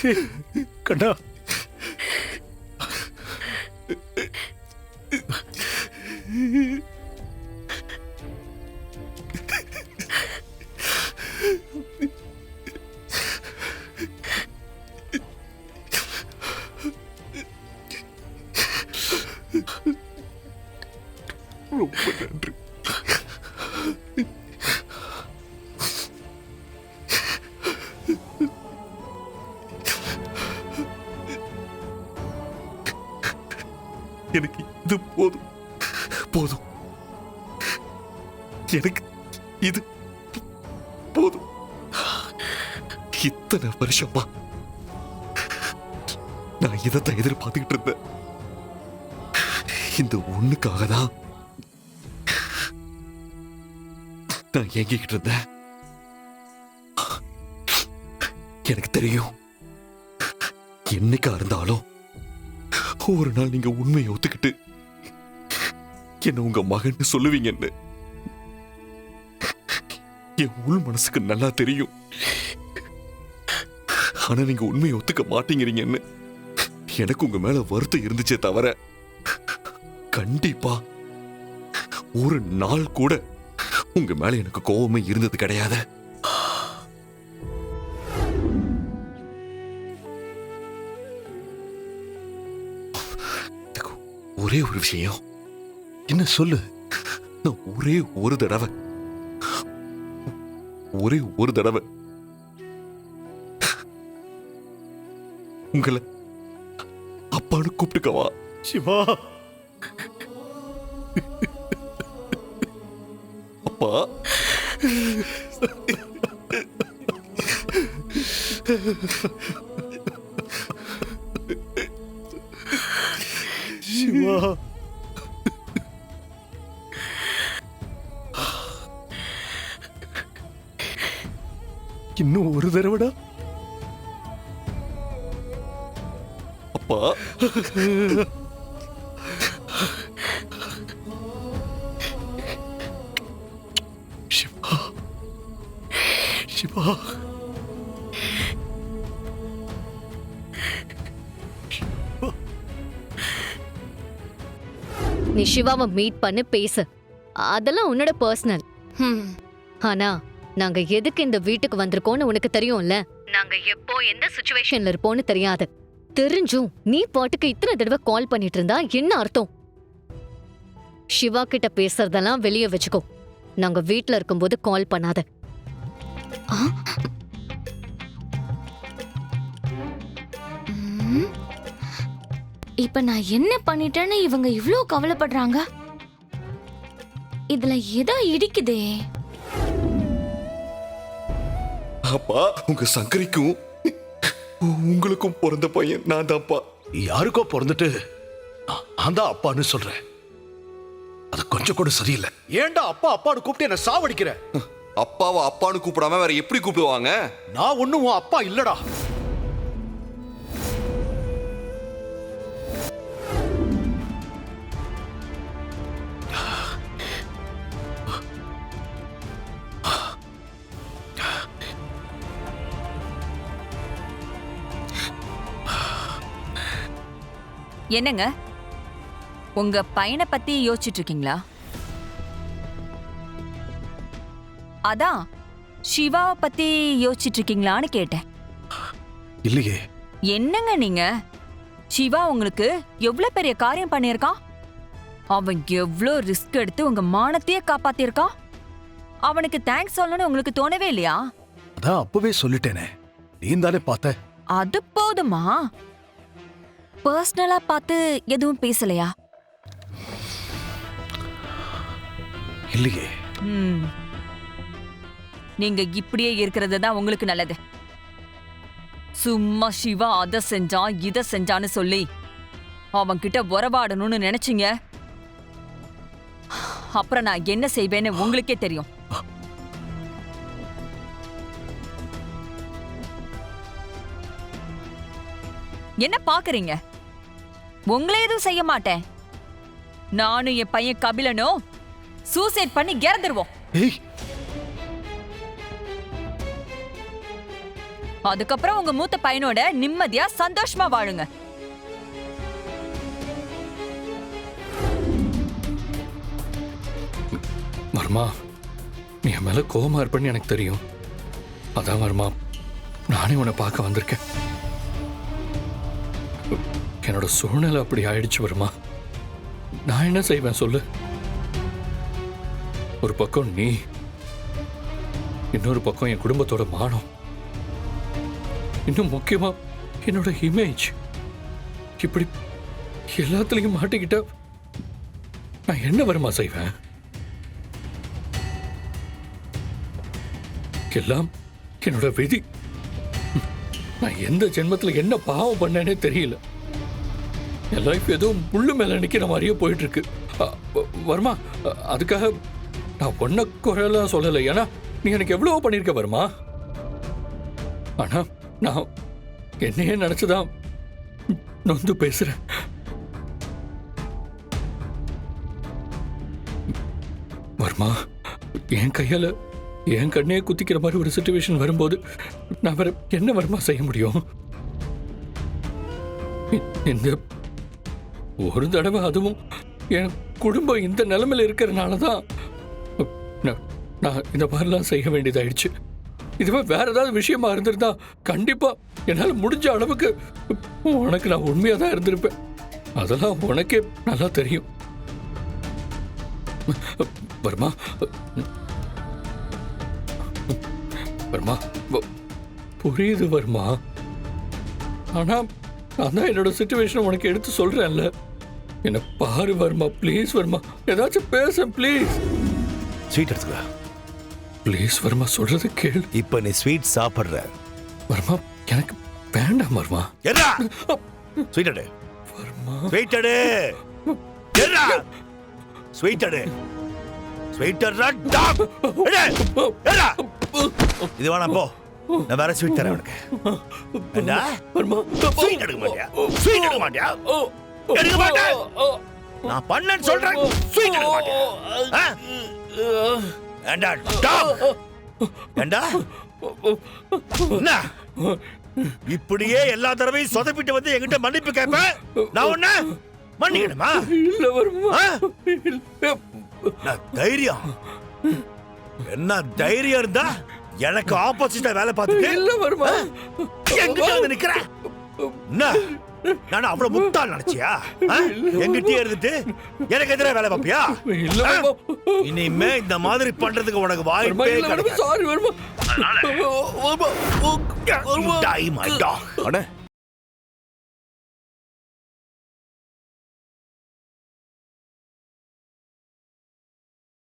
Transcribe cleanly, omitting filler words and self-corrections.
கண்ணா, ரொம்ப நன்றி. எனக்கு இது போதும் போதும். எனக்கு இது போதும். இத்தனை வருஷமா நான் இதைத்தான் எதிர்பார்த்துக்கிட்டு இருந்தேன். இந்த ஒண்ணுக்காக தான் நான் ஏங்கிக்கிட்டு இருந்தேன். எனக்கு தெரியும், என்னைக்கா இருந்தாலும் ஒரு நாள் நீங்க உண்மையை ஒத்துக்கிட்டு என்ன உங்க மகன் சொல்லுவீங்கன்னு. என் உள் மனசுக்கு நல்லா தெரியும். ஆனா நீங்க உண்மையை ஒத்துக்க மாட்டேங்கிறீங்கன்னு எனக்கு உங்க மேல வருத்தம் இருந்துச்சே தவிர கண்டிப்பா ஒரு நாள் கூட உங்க மேல எனக்கு கோபமே இருந்தது கிடையாது. ஒரே ஒரு விஷயம். என்ன சொல்லு? நான் ஒரே ஒரு தடவை உங்களை அப்பான்னு கூப்பிட்டுக்கவா? சிவா, அப்பா. சிவா, இன்னும் ஒரு தடவைடா. அப்பா. சிவா, சிவா, நீ சிவாவை மீட் பண்ணி பேசு, அதெல்லாம் உன்னோட பர்சனல். ஆனா நாங்க எதுக்கு இந்த வீட்டுக்கு வந்திருக்கோம்னு உனக்கு தெரியும்ல. நாங்க எப்போ எந்த சிச்சுவேஷன்ல இருப்போம்னு தெரியாது. தெரிஞ்சும் நீ பாட்டுக்கு இத்தனை தடவை கால் பண்ணிட்டு இருந்தா என்ன அர்த்தம்? சிவா கிட்ட பேசுறதெல்லாம் வெளியே வச்சுக்கோ. நாங்க வீட்ல இருக்கும்போது கால் பண்ணாத. இப்ப நான் என்ன பண்ணிட்டேன்னு இவங்க இவ்ளோ கவலைப்படுறாங்க? இதுல ஏதோ இடிக்குதே. அப்பா, உங்க சங்கரிக்கும் உங்களுக்கும் பிறந்த பையன் நான் தான்ப்பா. யாருக்கோ பிறந்துட்டு நான் தான் அப்பான்னு சொல்றேன். அது கொஞ்சம் கூட சரியில்லை. ஏன்டா அப்பா அப்பான்னு கூப்பிட்டு என்ன சாவடிக்கிற? அப்பாவை அப்பான்னு கூப்பிடாம வேற எப்படி கூப்பிடுவாங்க? நான் ஒண்ணும் உன் அப்பா இல்லடா. என்னங்க, உங்க பையனை பத்தி யோசிச்சுட்டு இருக்கீங்களா? அதான் சிவாவை பத்தி யோசிச்சுட்டு இருக்கீங்களான்னு கேட்டேன். இல்லையே. என்னங்க நீங்க, சிவா உங்களுக்கு எவ்வளவு பெரிய காரியம் பண்ணியிருக்கான். அவன் எவ்வளோ ரிஸ்க் எடுத்து உங்க மானத்தையே காப்பாத்திருக்கான். அவனுக்கு தேங்க்ஸ் சொல்லணும்னு உங்களுக்கு தோணவே இல்லையா? அதான் அப்பவே சொல்லிட்டேனே, நீ தானே பார்த்த. அது போதுமா? பர்சனலா பார்த்து எதுவும் பேசலையா? இல்லையே. நீங்க இப்படியே இருக்கிறது தான் உங்களுக்கு நல்லது. சும்மா சிவா அதை செஞ்சான் இதை செஞ்சான்னு சொல்லி அவன்கிட்ட உறவாடணும்னு நினைச்சீங்க, அப்புறம் நான் என்ன செய்வேன்னு உங்களுக்கே தெரியும். என்ன பாக்குறீங்க? உங்களே எதுவும் செய்ய மாட்டேன். நானும் என் பையன் கபிலனும் சூசைட் பண்ணி இறந்துருவோம். அதுக்கப்புறம் உங்க மூத்த பையனோட நிம்மதியா சந்தோஷமா வாழுங்க. வர்மா, நீ என் மேல கோவமா இருப்பேன்னு எனக்கு தெரியும். அதான் வர்மா, நானே உன்னை பார்க்க வந்திருக்கேன். என்னோட சூழ்நிலை அப்படி ஆயிடுச்சு வர்மா. நான் என்ன செய்வேன் சொல்லு? ஒரு பக்கம் நீ, இன்னொரு பக்கம் என் குடும்பத்தோட மானம், இன்னும் முக்கியமா என்னோட இமேஜ். இப்படி எல்லாத்துலயும் மாட்டிக்கிட்டா நான் என்ன வருமா செய்வேன்? எல்லாம் என்னோட விதி. நான் எந்த ஜென்மத்துல என்ன பாவம் பண்ணேனே தெரியல. என் லைஃப் ஏதோ முள்ளு மேல நிக்கிற மாதிரியே போயிட்டு இருக்கு. வர்மா, அதுக்காக நான் ஒன்ன குறையெல்லாம் சொல்லலை. ஏன்னா நீ எனக்கு எவ்வளவோ பண்ணிருக்க வர்மா. ஆனா நான் என்னையே நினைச்சுதான் நொந்து பேசுறேன். வர்மா, என் கையால என் கண்ணையே குத்திக்கிற மாதிரி ஒரு சிச்சுவேஷன் வரும்போது நான் வேற என்ன வர்மா செய்ய முடியும்? இந்த ஒரு தடவை, அதுவும் என் குடும்பம் இந்த நிலைமையில இருக்கிறதுனால தான் நான் இந்த மாதிரிலாம் செய்ய வேண்டியதாயிடுச்சு. இதுவே வேற ஏதாவது விஷயமா இருந்திருந்தா கண்டிப்பா என்னால் முடிஞ்ச அளவுக்கு உனக்கு நான் உண்மையா தான் இருந்திருப்பேன். அதெல்லாம் உனக்கே நல்லா தெரியும். வர்மா, வர்மா, புரியுது வர்மா. ஆனா நான் தான் என்னோட சிச்சுவேஷன் உனக்கு எடுத்து சொல்றேன்ல. என்ன பாரு வர்மா, ப்ளீஸ் வர்மா, ஏதாச்சும் பேச ப்ளீஸ். ஸ்வீட் எடுத்துக்க. ப்ளீஸ் வர்மா, சொல்றது கேளு. இப்ப நீ ஸ்வீட் சாப்பிடுற. வர்மா, எனக்கு வேண்டாம் வர்மா. எர்ரா ஸ்வீட் எடு. வர்மா, ஸ்வீட் எடு. எர்ரா ஸ்வீட் எடு. ஸ்வீட் எட்ரா டாப். எடு. எர்ரா இது வேணா போ. நான் வேற ஸ்வீட் தரேன் உனக்கு. என்ன வர்மா, ஸ்வீட் எடுக்க மாட்டியா? ஸ்வீட் எடுக்க மாட்டியா? எடுக்க மாட்டே. நான் பண்ணேன்னு சொல்றேன். ஸ்வீட் எடுக்க மாட்டியா? ஏண்டா டாப். ஏண்டா என்ன இப்படியே எல்லா தடவையும் சொதப்பிட்டு வந்து என்கிட்ட மன்னிப்பு கேட்பேன். நான் உன்ன மன்னிக்கணுமா? இல்ல வர்மா, தைரியம் என்ன தைரியம் இருந்தா எனக்கு ஆப்போசிட்டா வேலை பார்த்துட்டு இல்ல வர்மா. என்கிட்ட வந்து நிக்கிற. என்ன நான் அவ்வளவு முட்டாள் நினைச்சியா? என்கிட்டயே இருந்துட்டு எனக்கு எதிராக வேலை பார்ப்பியா? இல்ல வர்மா. இனிமே இந்த மாதிரி பண்றதுக்கு உனக்கு வர்மா, வாய்ப்பே இல்ல வர்மா, கிடையாது. Sorry Varma. Die, my dog. அண்ணே